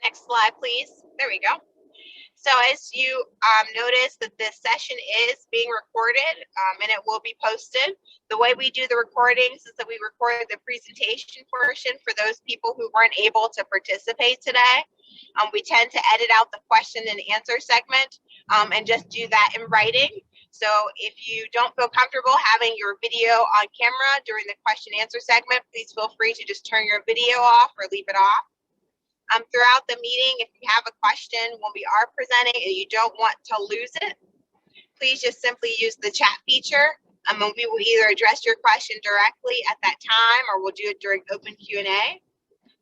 Next slide, please. There we go. So as you notice that this session is being recorded and it will be posted. The way we do the recordings is that we record the presentation portion for those people who weren't able to participate today. We tend to edit out the question and answer segment and just do that in writing. So if you don't feel comfortable having your video on camera during the question and answer segment, please feel free to just turn your video off or leave it off. Throughout the meeting, if you have a question when we are presenting and you don't want to lose it, please just simply use the chat feature. And we will either address your question directly at that time or we'll do it during open Q&A.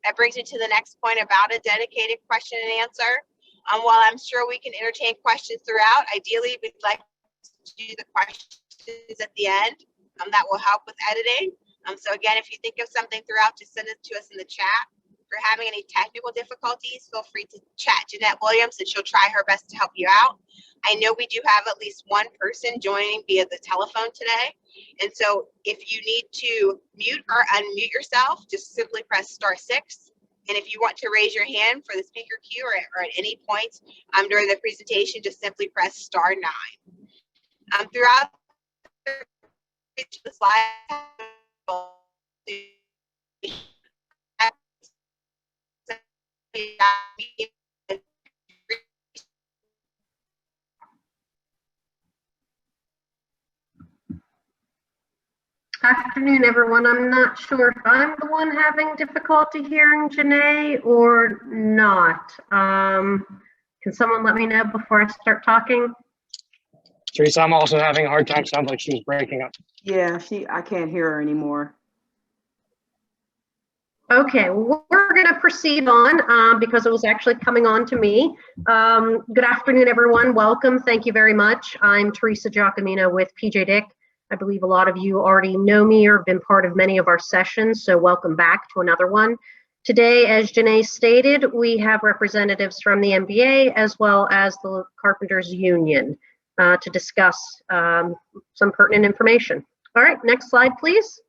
That brings me to the next point about a dedicated question and answer. While I'm sure we can entertain questions throughout, ideally we'd like to do the questions at the end. That will help with editing. So again, if you think of something throughout, just send it to us in the chat. If you're having any technical difficulties, feel free to chat Jeanette Williams and she'll try her best to help you out. I know we do have at least one person joining via the telephone today. And so if you need to mute or unmute yourself, just simply press *6. And if you want to raise your hand for the speaker queue or at any point during the presentation, just simply press *9. Throughout the slide, Afternoon, everyone. I'm not sure if I'm the one having difficulty hearing Janae or not. Can someone let me know before I start talking? Teresa, I'm also having a hard time. Sounds like she's breaking up. Yeah, I can't hear her anymore. Okay, well, we're going to proceed on because it was actually coming on to me. Good afternoon, everyone. Welcome. Thank you very much. I'm Teresa Giacomino with PJ Dick. I believe a lot of you already know me or have been part of many of our sessions, so welcome back to another one. Today, as Janae stated, we have representatives from the MBA as well as the Carpenters Union to discuss some pertinent information. All right, next slide, please.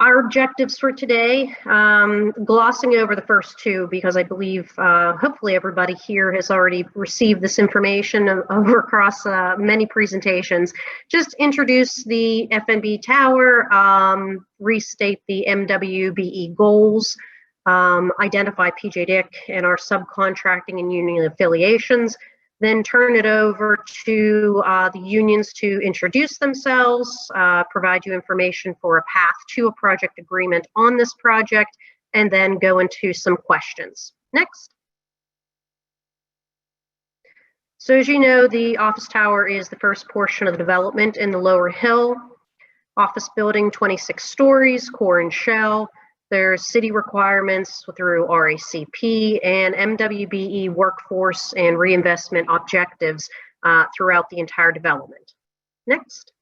Our objectives for today, glossing over the first two because I believe hopefully everybody here has already received this information over across many presentations. Just introduce the FNB tower, restate the MWBE goals, identify PJ Dick and our subcontracting and union affiliations, then turn it over to the unions to introduce themselves, provide you information for a path to a project agreement on this project, and then go into some questions. Next. So as you know, the office tower is the first portion of the development in the lower hill. Office building, 26 stories, core and shell. There's city requirements through RACP and MWBE workforce and reinvestment objectives throughout the entire development. Next.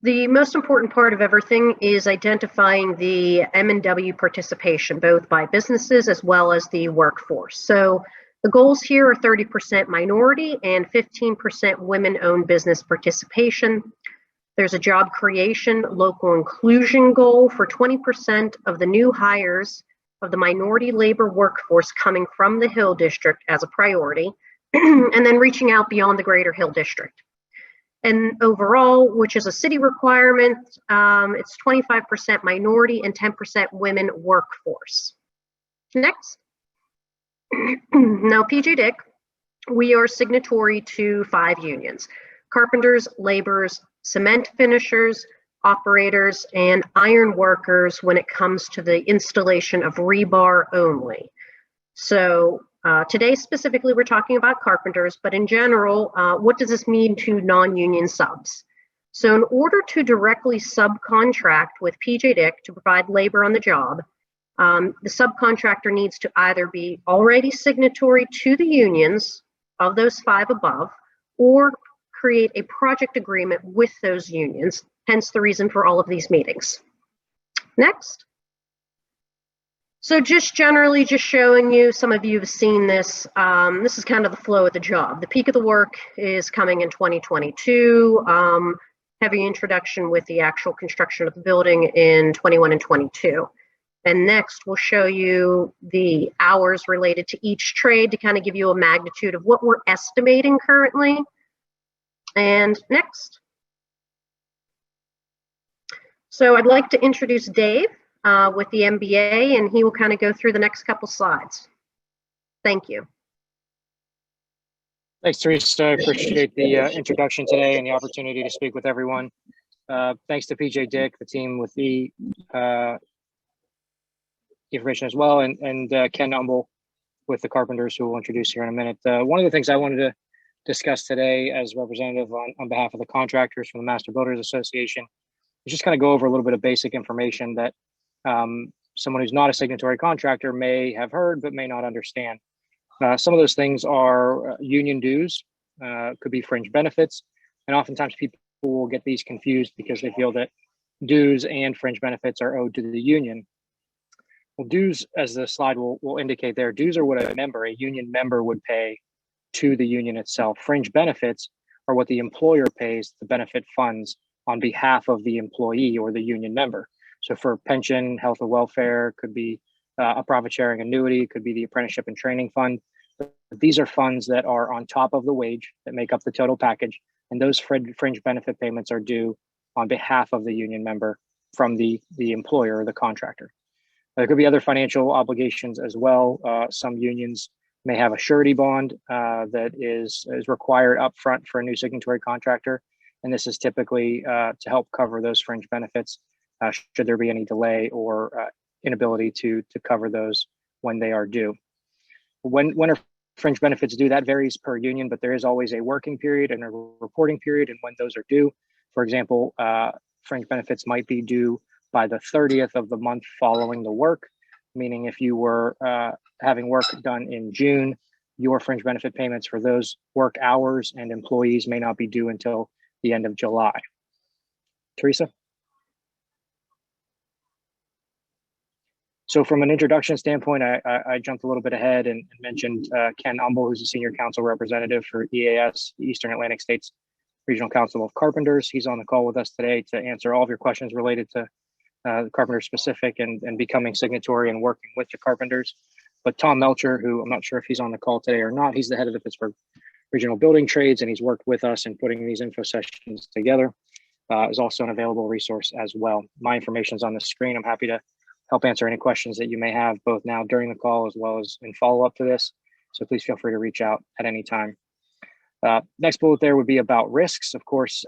The most important part of everything is identifying the M&W participation, both by businesses as well as the workforce. So the goals here are 30% minority and 15% women-owned business participation. There's a job creation local inclusion goal for 20% of the new hires of the minority labor workforce coming from the Hill District as a priority, and then reaching out beyond the greater Hill District. And overall, which is a city requirement, it's 25% minority and 10% women workforce. Next. Now, PJ Dick, we are signatory to 5 unions: carpenters, laborers, cement finishers, operators, and iron workers when it comes to the installation of rebar only. So today specifically we're talking about carpenters, but in general, what does this mean to non-union subs? So in order to directly subcontract with PJ Dick to provide labor on the job, the subcontractor needs to either be already signatory to the unions of those 5 above, or create a project agreement with those unions, hence the reason for all of these meetings. Next. So just generally just showing you, some of you have seen this, this is kind of the flow of the job. The peak of the work is coming in 2022, heavy introduction with the actual construction of the building in 21 and 22. And next, we'll show you the hours related to each trade to kind of give you a magnitude of what we're estimating currently. And next. So I'd like to introduce Dave with the MBA, and he will kind of go through the next couple slides. Thank you. Thanks, Teresa. I appreciate the introduction today and the opportunity to speak with everyone. Thanks to PJ Dick, the team with the information as well, and Ken Umble with the Carpenters, who we'll introduce here in a minute. One of the things I wanted to discuss today as representative on behalf of the contractors from the Master Builders Association is just kind of go over a little bit of basic information that someone who's not a signatory contractor may have heard but may not understand. Some of those things are union dues, could be fringe benefits, and oftentimes people will get these confused because they feel that dues and fringe benefits are owed to the union. Well, dues, as the slide will indicate there, dues are what a union member would pay to the union itself. Fringe benefits are what the employer pays the benefit funds on behalf of the employee or the union member. So for pension, health and welfare, could be a profit sharing annuity, could be the apprenticeship and training fund. But these are funds that are on top of the wage that make up the total package. And those fringe benefit payments are due on behalf of the union member from the employer or the contractor. There could be other financial obligations as well. Some unions may have a surety bond that is required upfront for a new signatory contractor. And this is typically to help cover those fringe benefits should there be any delay or inability to cover those when they are due. When are fringe benefits due? That varies per union, but there is always a working period and a reporting period and when those are due. For example, fringe benefits might be due by the 30th of the month following the work, meaning if you were having work done in June, your fringe benefit payments for those work hours and employees may not be due until the end of July. Teresa? So from an introduction standpoint, I jumped a little bit ahead and mentioned Ken Umble, who's a senior council representative for EAS, the Eastern Atlantic States Regional Council of Carpenters. He's on the call with us today to answer all of your questions related to the Carpenter specific and becoming signatory and working with the Carpenters. But Tom Melcher, who I'm not sure if he's on the call today or not, he's the head of the Pittsburgh Regional Building Trades, and he's worked with us in putting these info sessions together, is also an available resource as well. My information is on the screen. I'm happy to help answer any questions that you may have, both now during the call as well as in follow-up to this. So please feel free to reach out at any time. Next bullet there would be about risks. Of course,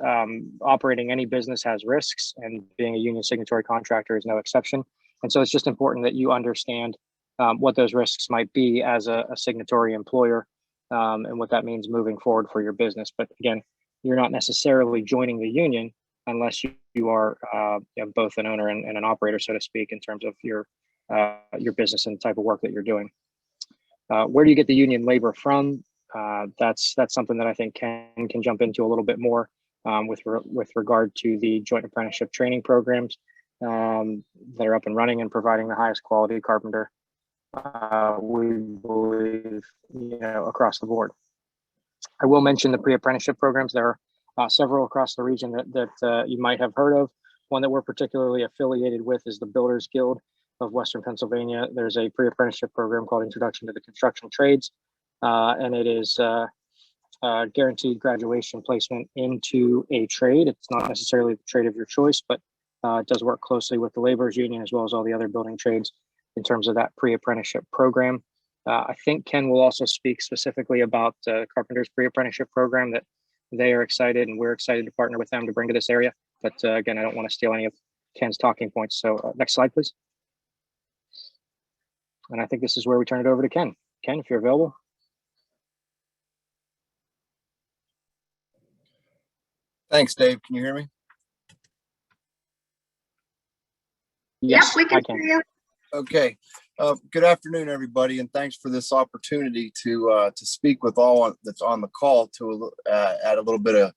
operating any business has risks, and being a union signatory contractor is no exception. And so it's just important that you understand what those risks might be as a signatory employer and what that means moving forward for your business. But again, you're not necessarily joining the union unless you are both an owner and an operator, so to speak, in terms of your business and the type of work that you're doing. Where do you get the union labor from? That's something that I think Ken can jump into a little bit more with regard to the joint apprenticeship training programs that are up and running and providing the highest quality carpenter, we believe, across the board. I will mention the pre-apprenticeship programs. There are several across the region that you might have heard of. One that we're particularly affiliated with is the Builders Guild of Western Pennsylvania. There's a pre-apprenticeship program called Introduction to the Construction Trades. And it is guaranteed graduation placement into a trade. It's not necessarily the trade of your choice, but it does work closely with the laborers union as well as all the other building trades in terms of that pre-apprenticeship program. I think Ken will also speak specifically about Carpenter's pre-apprenticeship program, that they are excited and we're excited to partner with them to bring to this area. But again, I don't want to steal any of Ken's talking points. So next slide, please. And I think this is where we turn it over to Ken. Ken, if you're available. Thanks, Dave. Can you hear me? Yes, we can hear you. Okay. Good afternoon, everybody, and thanks for this opportunity to speak with all that's on the call to add a little bit of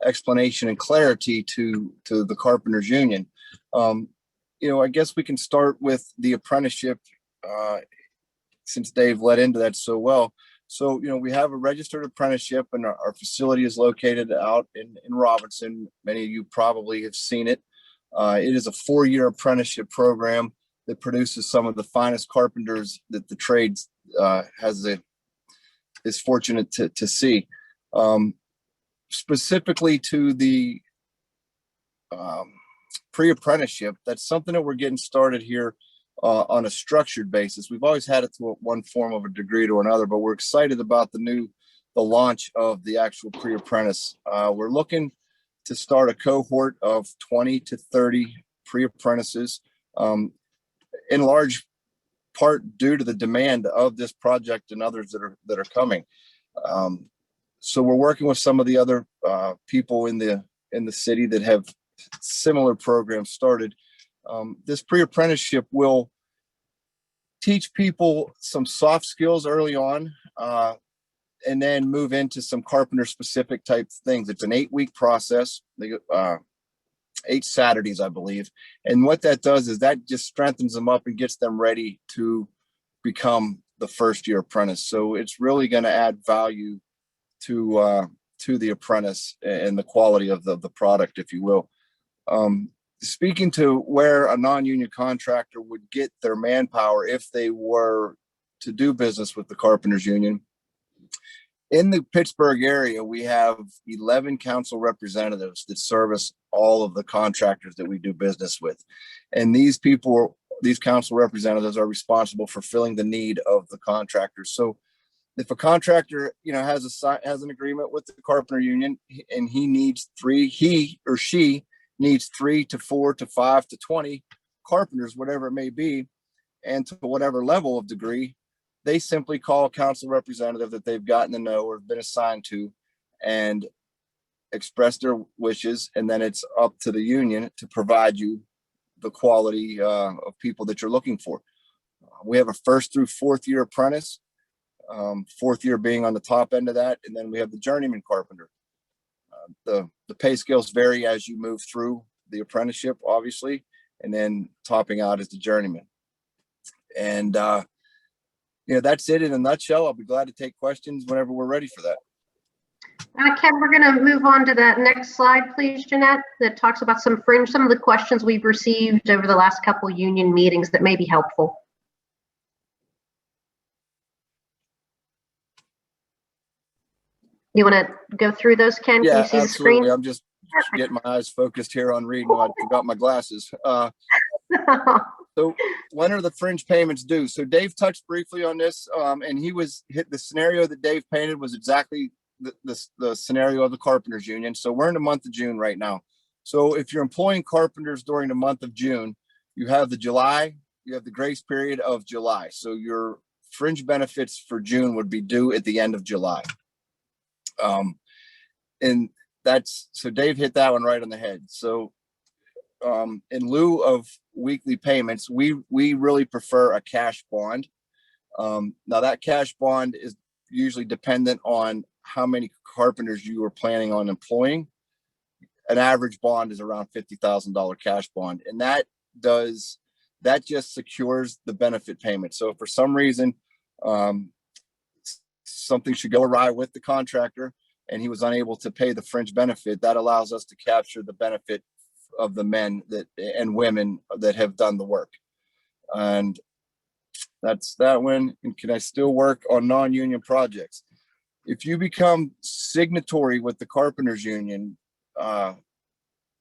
explanation and clarity to the Carpenters Union. I guess we can start with the apprenticeship since Dave led into that so well. So, we have a registered apprenticeship, and our facility is located out in Robinson. Many of you probably have seen it. It is a 4-year apprenticeship program that produces some of the finest carpenters that the trades is fortunate to see. Specifically to the pre-apprenticeship, that's something that we're getting started here on a structured basis. We've always had it to one form of a degree to another, but we're excited about the launch of the actual pre-apprentice. We're looking to start a cohort of 20 to 30 pre-apprentices, in large part due to the demand of this project and others that are coming. So we're working with some of the other people in the city that have similar programs started. This pre-apprenticeship will teach people some soft skills early on, and then move into some carpenter specific type things. It's an 8-week process. They 8 Saturdays, I believe. And what that does is that just strengthens them up and gets them ready to become the first year apprentice. So it's really going to add value to the apprentice and the quality of the product, if you will. Speaking to where a non-union contractor would get their manpower if they were to do business with the Carpenters Union, in the Pittsburgh area, we have 11 council representatives that service all of the contractors that we do business with. And these council representatives are responsible for filling the need of the contractors. So if a contractor, has an agreement with the Carpenter Union and he or she needs 3 to 4 to 5 to 20 carpenters, whatever it may be, and to whatever level of degree, they simply call a council representative that they've gotten to know or been assigned to and express their wishes. And then it's up to the union to provide you the quality of people that you're looking for. We have a 1st through 4th year apprentice, 4th year being on the top end of that. And then we have the journeyman carpenter. The pay scales vary as you move through the apprenticeship, obviously, and then topping out is the journeyman. And, that's it in a nutshell. I'll be glad to take questions whenever we're ready for that. Ken, we're going to move on to that next slide, please, Jeanette, that talks about some of the questions we've received over the last couple union meetings that may be helpful. You want to go through those, Ken? Yeah, Can you see absolutely. the screen? I'm just getting my eyes focused here on reading. I forgot my glasses. So when are the fringe payments due? So Dave touched briefly on this, and the scenario that Dave painted was exactly the scenario of the Carpenters Union. So we're in the month of June right now. So if you're employing carpenters during the month of June, you have the grace period of July. So your fringe benefits for June would be due at the end of July. And so Dave hit that one right on the head. So in lieu of weekly payments, we really prefer a cash bond. Now that cash bond is usually dependent on how many carpenters you are planning on employing. An average bond is around $50,000 cash bond, and that just secures the benefit payment. So if for some reason something should go awry with the contractor and he was unable to pay the fringe benefit, that allows us to capture the benefit of the men and women that have done the work. And that's that one. And can I still work on non-union projects? If you become signatory with the Carpenters Union, let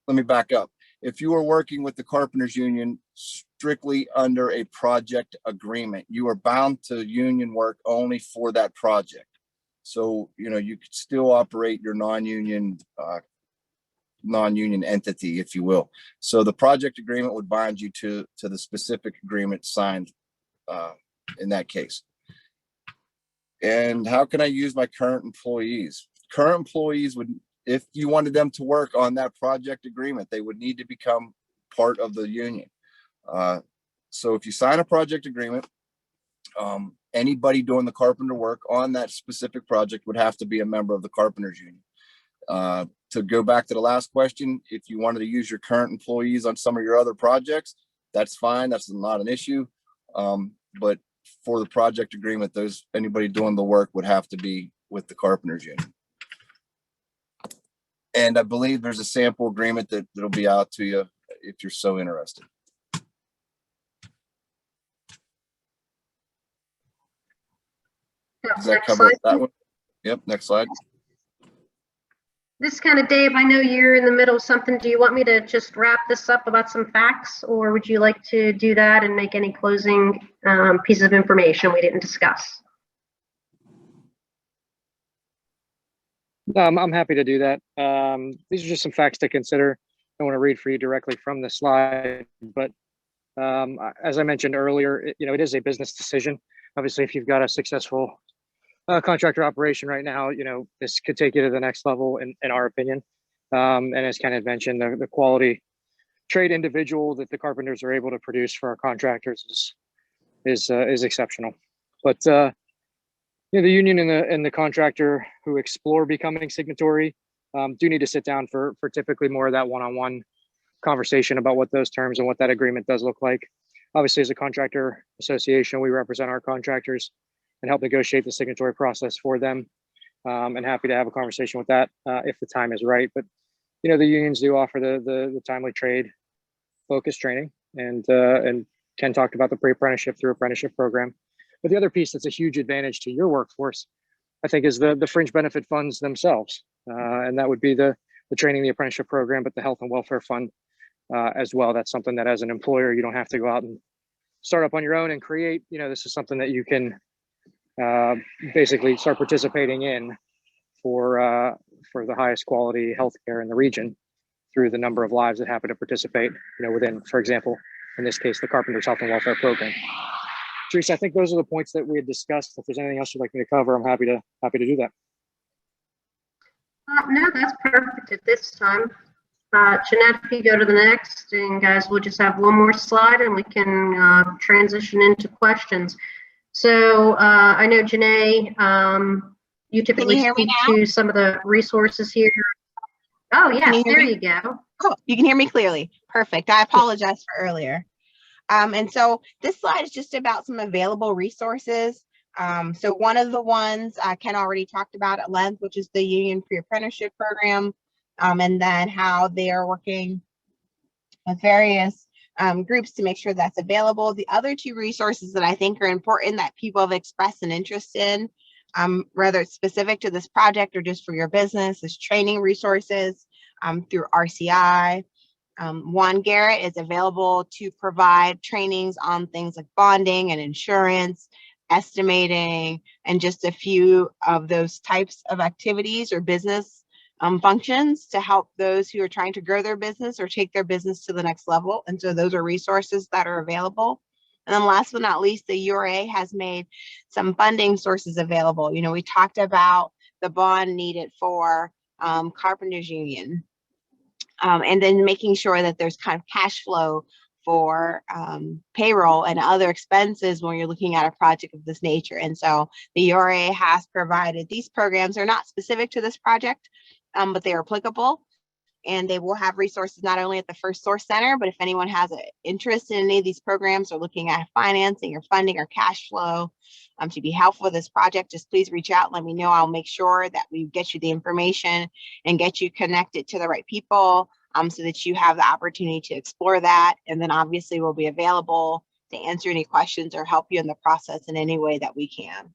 me back up. If you are working with the Carpenters Union strictly under a project agreement, you are bound to union work only for that project. So, you could still operate your non-union entity, if you will. So the project agreement would bind you to the specific agreement signed in that case. And how can I use my current employees? Current employees would, if you wanted them to work on that project agreement, they would need to become part of the union. So if you sign a project agreement, anybody doing the carpenter work on that specific project would have to be a member of the Carpenters Union. To go back to the last question, if you wanted to use your current employees on some of your other projects, that's fine. That's not an issue. But for the project agreement, anybody doing the work would have to be with the Carpenters Union. And I believe there's a sample agreement that'll be out to you if you're so interested. Does that Next cover slide, that please. one? Yep, next slide. This kind of, Dave, I know you're in the middle of something. Do you want me to just wrap this up about some facts, or would you like to do that and make any closing pieces of information we didn't discuss? I'm happy to do that. These are just some facts to consider. I want to read for you directly from the slide, but as I mentioned earlier, it is a business decision. Obviously, if you've got a successful contractor operation right now, this could take you to the next level in our opinion. And as Ken had mentioned, the quality trade individual that the Carpenters are able to produce for our contractors is exceptional. But the union and the contractor who explore becoming signatory do need to sit down for typically more of that one-on-one conversation about what those terms and what that agreement does look like. Obviously, as a contractor association, we represent our contractors and help negotiate the signatory process for them. And happy to have a conversation with that if the time is right. But the unions do offer the timely trade focused training, and Ken talked about the pre-apprenticeship through apprenticeship program. But the other piece that's a huge advantage to your workforce, I think, is the fringe benefit funds themselves, and that would be the training, the apprenticeship program, but the health and welfare fund as well. That's something that as an employer you don't have to go out and start up on your own and create. This is something that you can basically start participating in for the highest quality healthcare in the region through the number of lives that happen to participate, within, for example, in this case, the Carpenters Health and Welfare Program. Teresa, I think those are the points that we had discussed. If there's anything else you'd like me to cover, I'm happy to do that. No, that's perfect at this time. Jeanette, if you go to the next, and guys, we'll just have one more slide and we can transition into questions. So I know, Janae, you typically speak to some of the resources here. Oh, yes, there you go. Cool. You can hear me clearly. Perfect. I apologize for earlier. And so this slide is just about some available resources. So one of the ones Ken already talked about at length, which is the Union Pre-Apprenticeship Program, and then how they are working with various groups to make sure that's available. The other two resources that I think are important that people have expressed an interest in, whether it's specific to this project or just for your business, is training resources through RCI. Juan Garrett is available to provide trainings on things like bonding and insurance, estimating, and just a few of those types of activities or business functions to help those who are trying to grow their business or take their business to the next level. And so those are resources that are available. And then last but not least, the URA has made some funding sources available. We talked about the bond needed for Carpenters Union. And then making sure that there's kind of cash flow for payroll and other expenses when you're looking at a project of this nature. And so the URA has provided these programs. They're not specific to this project, but they are applicable. And they will have resources not only at the First Source Center, but if anyone has an interest in any of these programs or looking at financing or funding or cash flow to be helpful with this project, just please reach out. Let me know. I'll make sure that we get you the information and get you connected to the right people so that you have the opportunity to explore that. And then obviously we'll be available to answer any questions or help you in the process in any way that we can.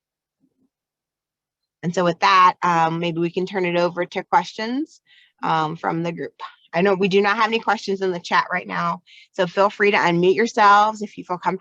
And so with that, maybe we can turn it over to questions from the group. I know we do not have any questions in the chat right now, so feel free to unmute yourselves if you feel comfortable.